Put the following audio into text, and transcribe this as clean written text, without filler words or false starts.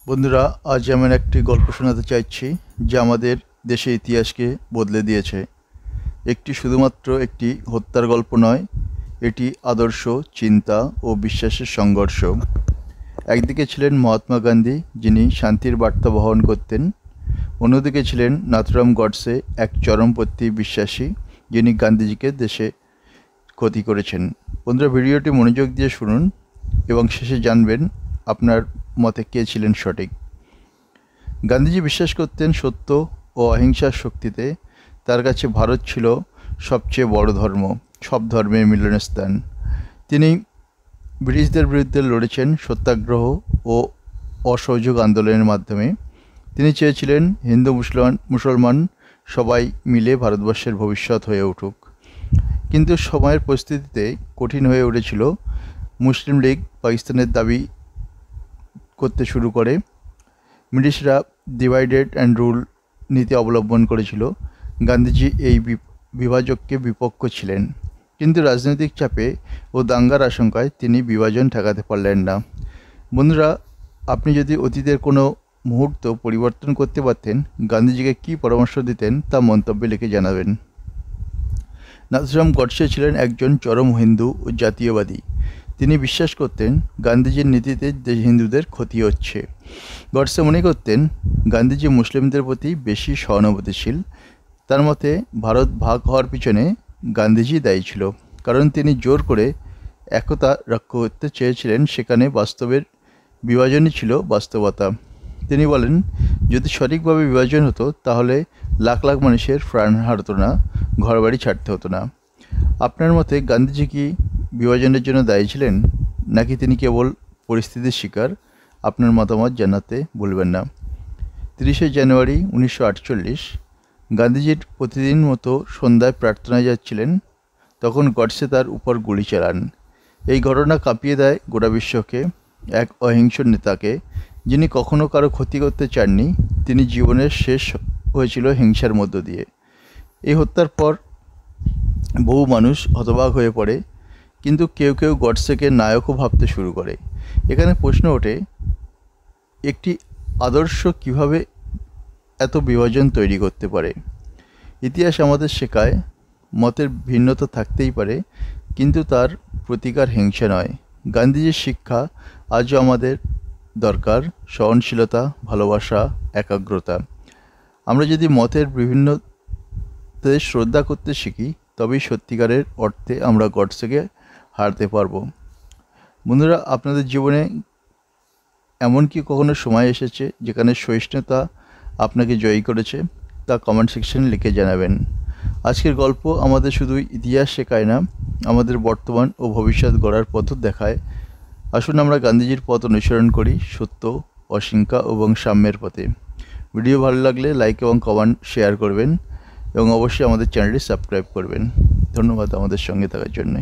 বন্ধুরা, আজ এমন একটি গল্প শোনাতে চাইছি যা আমাদের দেশের ইতিহাসকে বদলে দিয়েছে। শুধুমাত্র একটি হত্যার গল্প নয়, এটি আদর্শ, চিন্তা ও বিশ্বাসের সংঘর্ষ। একদিকে ছিলেন মহাত্মা গান্ধী, যিনি শান্তির বার্তা বহন করতেন। অন্যদিকে ছিলেন নাথুরাম গডসে, এক চরমপন্থী বিশ্বাসী, যিনি গান্ধীজিকে দেশে ক্ষতি করেছেন। বন্ধুরা, ভিডিওটি মনোযোগ দিয়ে শুনুন এবং শেষে জানবেন আপনার মতে কে ছিলেন সঠিক। গান্ধীজি বিশ্বাস করতেন সত্য ও অহিংসার শক্তিতে। তার কাছে ভারত ছিল সবচেয়ে বড় ধর্ম, সব ধর্মের মিলনস্থান। তিনি ব্রিটিশদের বিরুদ্ধে লড়েছেন সত্যাগ্রহ ও অসহযোগ আন্দোলনের মাধ্যমে। তিনি চেয়েছিলেন হিন্দু মুসলমান সবাই মিলে ভারতবর্ষের ভবিষ্যৎ হয়ে উঠুক। কিন্তু সময়ের পরিস্থিতিতে কঠিন হয়ে উঠেছিল। মুসলিম লীগ পাকিস্তানের দাবি করতে শুরু করে। ব্রিটিশরা ডিভাইডেড অ্যান্ড রুল নীতি অবলম্বন করেছিল। গান্ধীজি এই বিভাজককে বিপক্ষ ছিলেন, কিন্তু রাজনৈতিক চাপে ও দাঙ্গার আশঙ্কায় তিনি বিভাজন ঠেকাতে পারলেন না। বন্ধুরা, আপনি যদি অতীতের কোনো মুহূর্ত পরিবর্তন করতে পারতেন, গান্ধীজিকে কী পরামর্শ দিতেন তা মন্তব্যে লিখে জানাবেন। নাথুরাম গডসে ছিলেন একজন চরম হিন্দু ও জাতীয়বাদী। তিনি বিশ্বাস করতেন গান্ধীজির নীতিতে হিন্দুদের ক্ষতি হচ্ছে। গডসে মনে করতেন গান্ধীজি মুসলিমদের প্রতি বেশি সহানুভূতিশীল। তার মতে ভারত ভাগ হওয়ার পিছনে গান্ধীজি দায়ী ছিল, কারণ তিনি জোর করে একতা রক্ষা করতে চেয়েছিলেন। সেখানে বাস্তবের বিভাজনই ছিল বাস্তবতা। তিনি বলেন, যদি সঠিকভাবে বিভাজন হতো তাহলে লাখ লাখ মানুষের প্রাণ হারাতো না, ঘরবাড়ি ছাড়তে হতো না। আপনার মতে গান্ধীজি কি বিভাজনের জন্য দায়ী ছিলেন, নাকি তিনি কেবল পরিস্থিতির শিকার? আপনার মতামত জানাতে ভুলবেন না। 30শে জানুয়ারি 1948 গান্ধীজির প্রতিদিন মতো সন্ধ্যায় প্রার্থনায় যাচ্ছিলেন, তখন গডসে তার উপর গুলি চালান। এই ঘটনা কাঁপিয়ে দেয় গোটা বিশ্বকে। এক অহিংস নেতাকে, যিনি কখনো কারো ক্ষতি করতে চাননি, তিনি জীবনের শেষ হয়েছিল হিংসার মধ্য দিয়ে। এই হত্যার পর বহু মানুষ হতবাক হয়ে পড়ে, কিন্তু কেউ কেউ গডসেকে নায়কও ভাবতে শুরু করে। এখানে প্রশ্ন ওঠে, একটি আদর্শ কিভাবে এত বিভাজন তৈরি করতে পারে? ইতিহাস আমাদের শেখায় মতের ভিন্নতা থাকতেই পারে, কিন্তু তার প্রতিকার হিংসা নয়। গান্ধীজির শিক্ষা আজও আমাদের দরকার: সহনশীলতা, ভালোবাসা, একাগ্রতা। আমরা যদি মতের বিভিন্নতাকে শ্রদ্ধা করতে শিখি, তবেই সত্যিকারের অর্থে আমরা গডসেকে হারাতে পারব। বন্ধুরা, আপনাদের জীবনে এমন কি কখনো সময় এসেছে যেখানে সহিষ্ণুতা আপনাকে জয়ী করেছে? তা কমেন্ট সেকশনে লিখে জানাবেন। আজকের গল্প আমাদের শুধু ইতিহাস শেখায় না, আমাদের বর্তমান ও ভবিষ্যৎ গড়ার পথ দেখায়। আসুন আমরা গান্ধীজির পথ অনুসরণ করি, সত্য, অহিংসা এবং সাম্যের পথে। ভিডিও ভালো লাগলে লাইক এবং কমেন্ট শেয়ার করবেন এবং অবশ্যই আমাদের চ্যানেলটি সাবস্ক্রাইব করবেন। ধন্যবাদ আমাদের সঙ্গে থাকার জন্য।